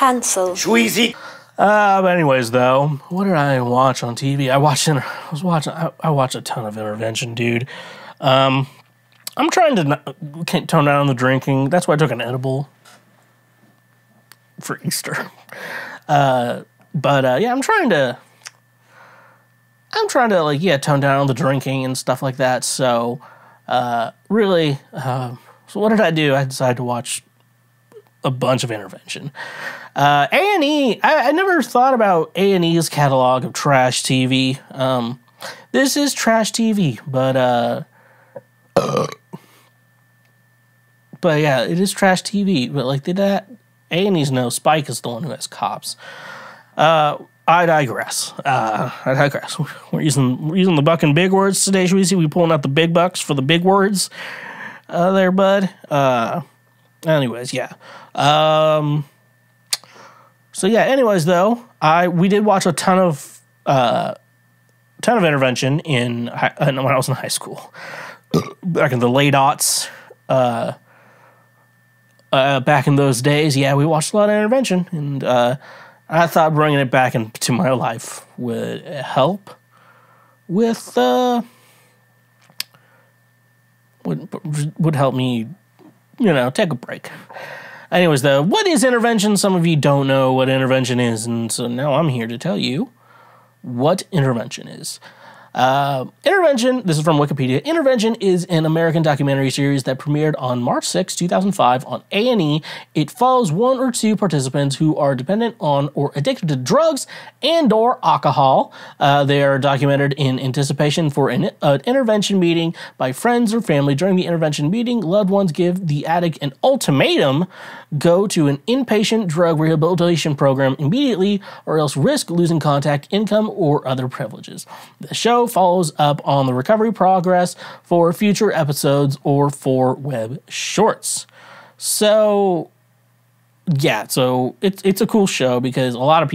Cancelled. Schweezy. But anyways, though, what did I watch on TV? I watched a ton of Intervention, dude. I'm trying to tone down the drinking. That's why I took an edible for Easter. Yeah, I'm trying to tone down the drinking and stuff like that. So, really, so what did I do? I decided to watch a bunch of Intervention. A&E, I never thought about A&E's catalog of trash TV. This is trash TV, but yeah, it is trash TV. But like, A&E's no. Spike is the one who has cops. I digress. We're using the buck and big words today, Schweezy. We pulling out the big bucks for the big words, there, bud. Anyways, yeah. So yeah. Anyways, though, we did watch a ton of Intervention when I was in high school, back in the late aughts. Back in those days, yeah, we watched a lot of Intervention, and I thought bringing it back into my life would help with would help me, take a break. Anyways, though, what is Intervention? Some of you don't know what Intervention is, and so now I'm here to tell you what Intervention is. Intervention, this is from Wikipedia. Intervention is an American documentary series that premiered on March 6, 2005 on A&E. It follows one or two participants who are dependent on or addicted to drugs and or alcohol. They are documented in anticipation for an intervention meeting by friends or family. During the intervention meeting, loved ones give the addict an ultimatum: go to an inpatient drug rehabilitation program immediately or else risk losing contact, income, or other privileges. The show follows up on the recovery progress for future episodes or for web shorts. So, yeah, so it's a cool show because a lot of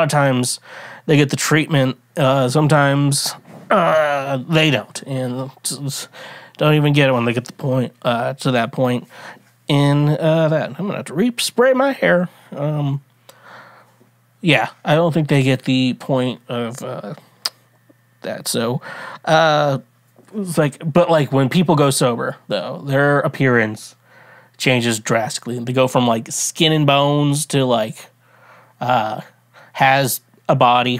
times they get the treatment, sometimes they don't, and don't even get it when they get to that point. In that, I'm gonna have to spray my hair. Yeah, I don't think they get the point of that. So, it's but when people go sober, though, their appearance changes drastically. They go from skin and bones to has a body,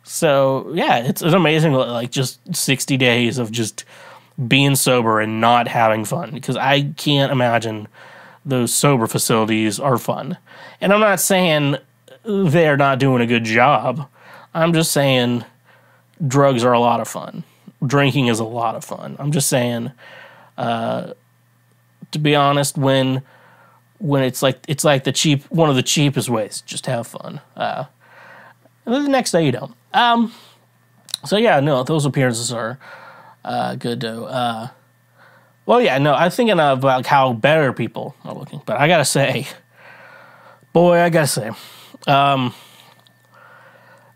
So yeah, it's amazing. Just 60 days of just being sober and not having fun, because I can't imagine those sober facilities are fun. And I'm not saying they're not doing a good job. I'm just saying drugs are a lot of fun. Drinking is a lot of fun. I'm just saying, to be honest, when it's like one of the cheapest ways, just have fun. And then the next day you don't. So yeah, no, those appearances are good though. Well, yeah, no, I'm thinking about how better people are looking, but I gotta say,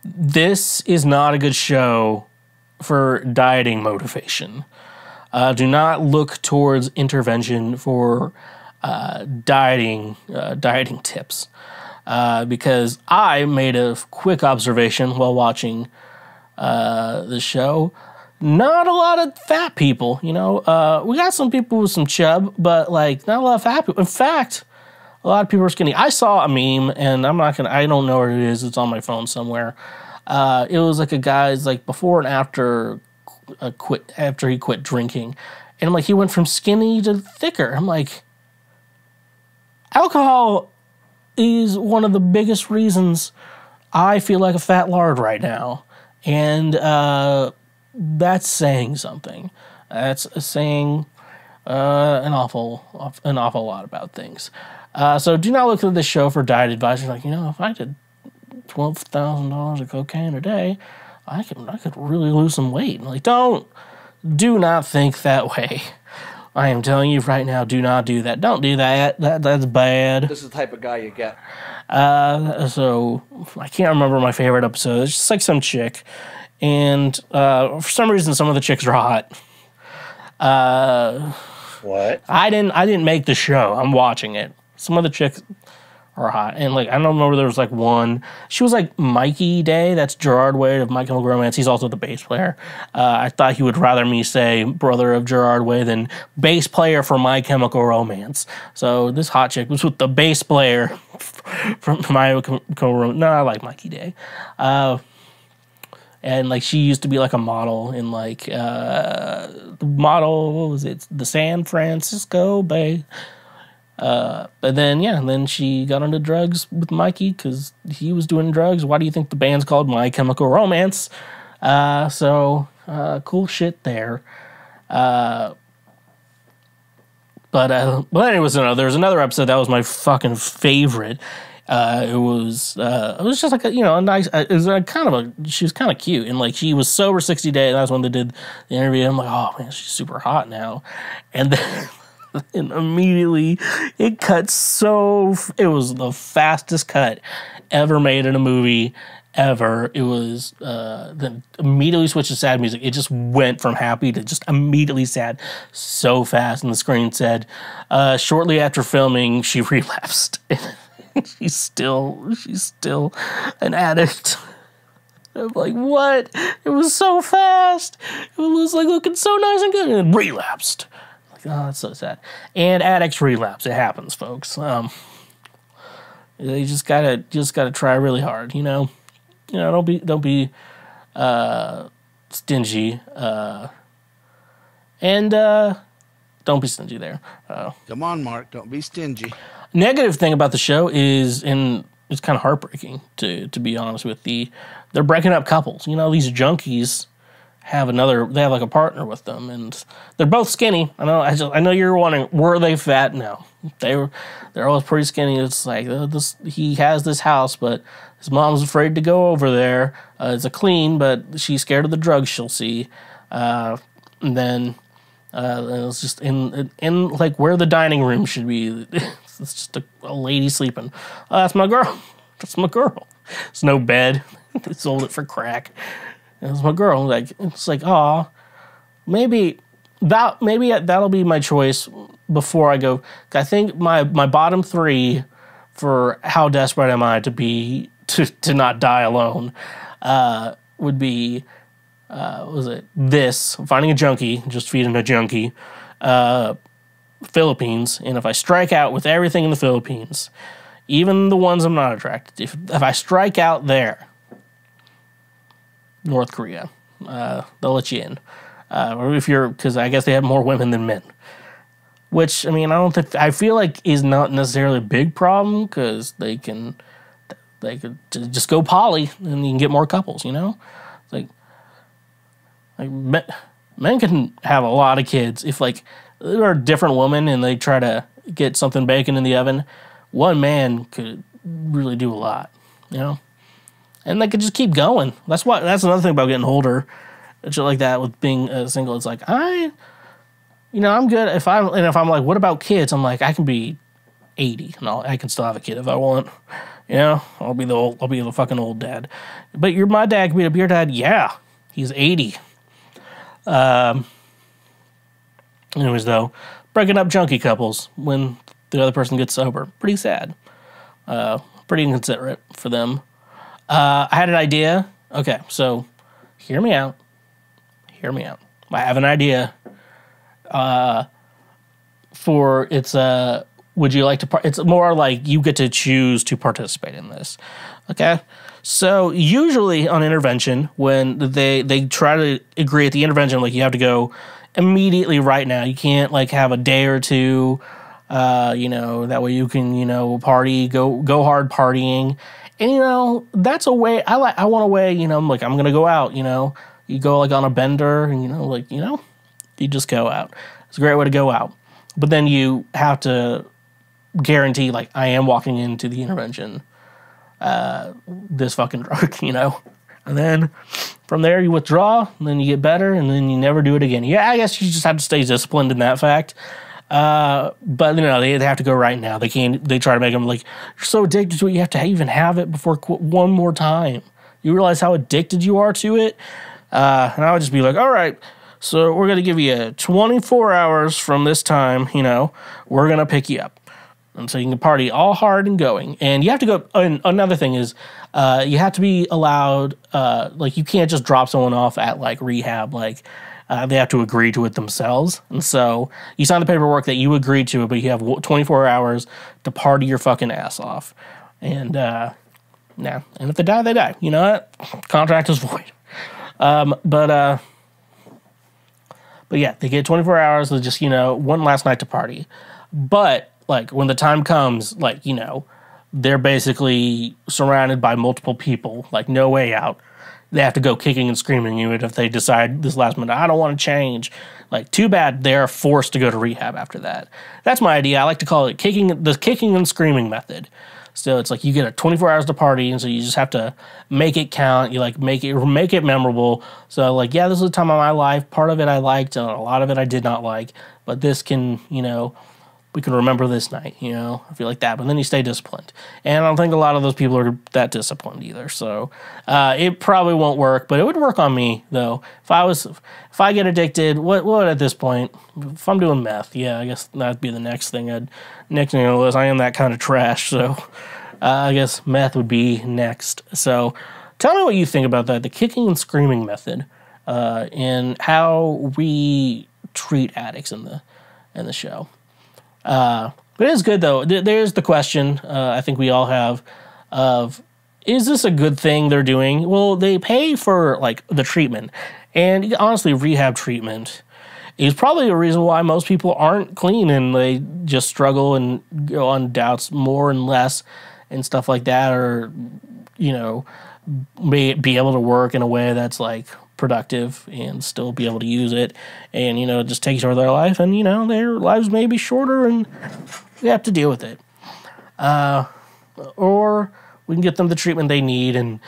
this is not a good show for dieting motivation. Do not look towards Intervention for dieting tips, because I made a quick observation while watching the show. Not a lot of fat people, we got some people with some chub, but not a lot of fat people. In fact, a lot of people are skinny. I saw a meme, and I don't know where it is. It's on my phone somewhere. It was a guy's before and after after he quit drinking. And he went from skinny to thicker. I'm alcohol is one of the biggest reasons I feel like a fat lard right now. And, that's saying something. That's saying an awful lot about things. So do not look at this show for diet advice. You're if I did $12,000 of cocaine a day, I could really lose some weight. Do not think that way. I am telling you right now, do not do that. Don't do that. That's bad. This is the type of guy you get. So I can't remember my favorite episode. It's just some chick. And for some reason, some of the chicks are hot. What? I didn't make the show. I'm watching it. Some of the chicks are hot. And, like, I don't remember, there was, like, one. She was, like, Mikey Day. That's Gerard Way of My Chemical Romance. He's also the bass player. I thought he would rather me say brother of Gerard Way than bass player for My Chemical Romance. So this hot chick was with the bass player from My Chemical Romance. No, I like Mikey Day. And, like, she used to be, like, a model in, like, the model, what was it? The San Francisco Bay. But then, yeah, and then she got onto drugs with Mikey because he was doing drugs. Why do you think the band's called My Chemical Romance? Cool shit there. But anyways, there was another episode that was my fucking favorite. It was just like a nice. It was she was kind of cute, and like she was sober 60 days. That's when they did the interview. I'm like, oh man, she's super hot now, and then. And immediately it cut it was the fastest cut ever made in a movie ever. It was then immediately switched to sad music. It just went from happy to just immediately sad so fast, and the screen said shortly after filming she relapsed. she's still an addict. I'm like, what? It was so fast. It was like looking so nice and good, and it relapsed. Oh, that's so sad. And addicts relapse. It happens, folks. You just gotta try really hard. Don't be stingy. And don't be stingy there. Come on, Mark. Don't be stingy. Negative thing about the show is, and it's kind of heartbreaking to be honest with they're breaking up couples. These junkies they have like a partner with them, and they're both skinny. I know you're wondering, were they fat? No, they're always pretty skinny. It's like he has this house, but his mom's afraid to go over there. It's a clean, but she's scared of the drugs she'll see. And then it's just in like where the dining room should be. It's just a lady sleeping. Oh, that's my girl. That's my girl. It's no bed. They sold it for crack. It was my girl. Like, it's like, oh, maybe that'll be my choice before I go. I think my bottom three for how desperate am I to be to not die alone would be what was it? Finding a junkie, just feeding a junkie, Philippines, and if I strike out with everything in the Philippines, even the ones I'm not attracted to, if I strike out there. North Korea, they'll let you in, or because I guess they have more women than men, which I feel like is not necessarily a big problem because they could just go poly and you can get more couples. Like men can have a lot of kids if like there are different women and they try to get something baking in the oven. One man could really do a lot, And they could just keep going. That's another thing about getting older, shit like that. With being single, it's like I'm good. If I'm like, what about kids? I'm like, I can be 80 and I can still have a kid if I want. I'll be the fucking old dad. But my dad can be your dad. Yeah, he's 80. Anyways, though, breaking up junkie couples when the other person gets sober, pretty sad. Pretty inconsiderate for them. I had an idea. Okay, so hear me out. I have an idea. Would you like to? It's more like you get to choose to participate in this. Okay, so usually on intervention, when they try to agree at the intervention, like you have to go immediately right now. You can't like have a day or two. That way you can party, go hard partying. And, that's a way, I want a way, I'm like, I'm going to go out, you go like on a bender and, you just go out. It's a great way to go out. But then you have to guarantee, like, I am walking into the intervention, this fucking drug, And then from there you withdraw, and then you get better, and then you never do it again. Yeah, I guess you just have to stay disciplined in that fact. But they have to go right now. They try to make them like, you're so addicted to it, you have to even have it before one more time. You realize how addicted you are to it? And I would just be like, all right, so we're going to give you 24 hours from this time, we're going to pick you up. And so you can party all hard and going. And you have to go, and another thing is, you have to be allowed, like you can't just drop someone off at like rehab, like they have to agree to it themselves. And so you sign the paperwork that you agree to it, but you have 24 hours to party your fucking ass off. And, yeah, and if they die, they die. You know what? Contract is void. But yeah, they get 24 hours to just, one last night to party. But, like, when the time comes, like, they're basically surrounded by multiple people, like, no way out. They have to go kicking and screaming even if they decide this last minute, I don't want to change. Like, too bad they're forced to go to rehab after that. That's my idea. I like to call it the kicking and screaming method. So it's like you get 24 hours to party, and so you just have to make it count. You like make it memorable. So like, yeah, this is a time of my life. Part of it I liked, and a lot of it I did not like. But this can, we can remember this night. I feel like that. But then you stay disciplined, and I don't think a lot of those people are that disciplined either. So it probably won't work, but it would work on me though. If I get addicted, what at this point? If I'm doing meth, yeah, I guess that'd be the next thing. Next thing on the list, I am that kind of trash, so I guess meth would be next. So tell me what you think about that, the kicking and screaming method, and how we treat addicts in the show. But it is good, though. There's the question I think we all have of, is this a good thing they're doing? Well, they pay for, like, the treatment. And honestly, rehab treatment is probably a reason why most people aren't clean and they just struggle and go on doubts more and less and stuff like that, or, be able to work in a way that's, like, productive and still be able to use it, and it just takes over their life, and their lives may be shorter and we have to deal with it, or we can get them the treatment they need, and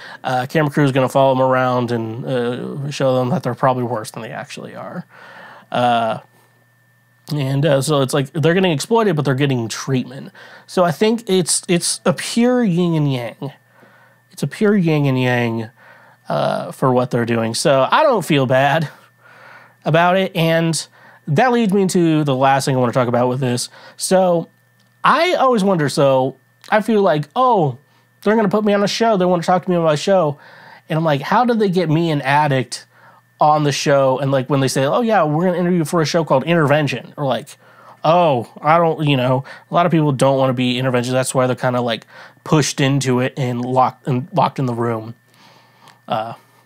camera crew is going to follow them around and show them that they're probably worse than they actually are, and so it's like they're getting exploited, but they're getting treatment. So I think it's a pure yin and yang. It's a pure yin and yang for what they're doing. So I don't feel bad about it. And that leads me to the last thing I want to talk about with this. So I always wonder, so I feel like, oh, they're going to put me on a show. They want to talk to me about a show. And I'm like, how did they get me an addict on the show? And like when they say, oh yeah, we're going to interview for a show called Intervention, or like, oh, I don't, a lot of people don't want to be interventions. That's why they're kind of like pushed into it and locked in the room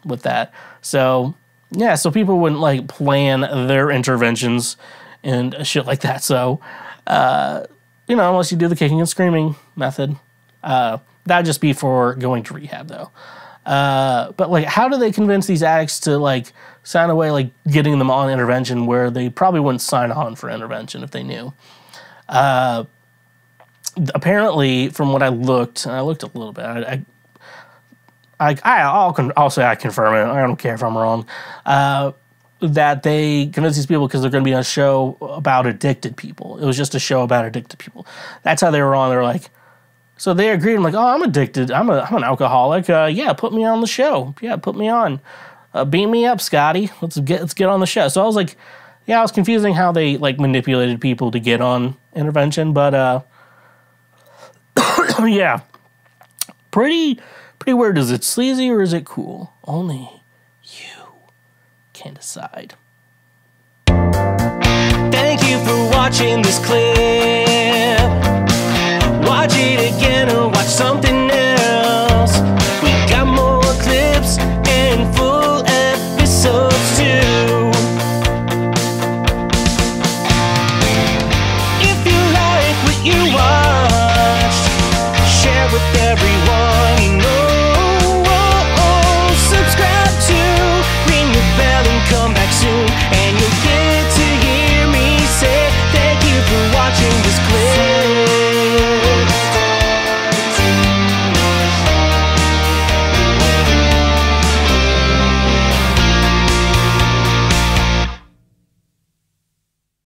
with that. So yeah, so people wouldn't like plan their interventions and shit like that. So, unless you do the kicking and screaming method, that'd just be for going to rehab though. But like, how do they convince these addicts to like sign away, like getting them on intervention where they probably wouldn't sign on for intervention if they knew? Apparently, from what I looked a little bit, I'll say I confirm it. I don't care if I'm wrong. That they convince these people because they're going to be on a show about addicted people. It was just a show about addicted people. That's how they were on. They're like, so they agreed. I'm like, oh, I'm addicted. I'm an alcoholic. Yeah, put me on the show. Yeah, put me on. Beat me up, Scotty. Let's get on the show. So I was like, yeah, I was confusing how they like manipulated people to get on intervention, but yeah, pretty weird. Is it sleazy or is it cool? Only you can decide. Thank you for watching this clip. Watch it again.